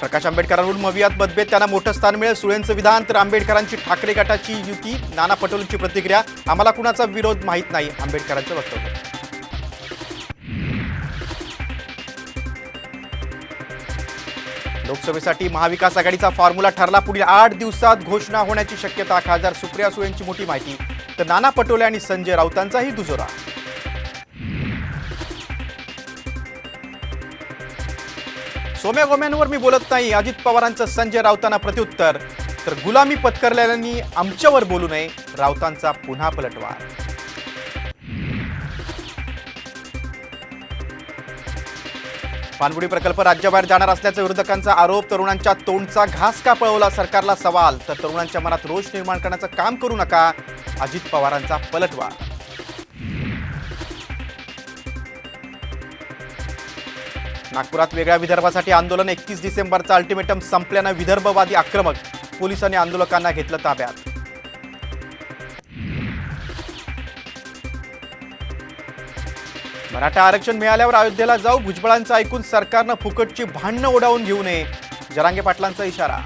प्रकाश आंबेडकरांवरून मवियात मतभेद, त्यांना मोठं स्थान मिळेल सुळेंचं विधान, तर आंबेडकरांची ठाकरे गटाची युती. नाना पटोलेंची प्रतिक्रिया, आम्हाला कुणाचा विरोध माहीत नाही, आंबेडकरांचं वक्तव्य. लोकसभेसाठी महाविकास आघाडीचा फॉर्म्युला ठरला, पुढील 8 दिवसात घोषणा होण्याची शक्यता. खासदार सुप्रिया सुळेंची मोठी माहिती, तर नाना पटोले आणि संजय राऊतांचाही दुजोरा. सोम्या गोम्यांवर मी बोलत नाही, अजित पवारांचं संजय राऊतांना प्रत्युत्तर. तर गुलामी पत्करलेल्यांनी आमच्यावर बोलू नये, राऊतांचा पुन्हा पलटवार. पाणबुडी प्रकल्प राज्याबाहेर जाणार असल्याचा विरोधकांचा आरोप. तरुणांच्या तोंडचा घास का पळवला, सरकारला सवाल. तर तरुणांच्या मनात रोष निर्माण करण्याचं काम करू नका, अजित पवारांचा पलटवार. नागपुरात वेगळ्या विदर्भासाठी आंदोलन, 31 डिसेंबरचा अल्टिमेटम संपल्यानं विदर्भवादी आक्रमक, पोलिसांनी आंदोलकांना घेतलं ताब्यात. मराठा आरक्षण मिळाल्यावर अयोध्येला जाऊ, भुजबळांचं ऐकून सरकारनं फुकटची भांडणं ओढावून घेऊ नये, जरांगे पाटलांचा इशारा.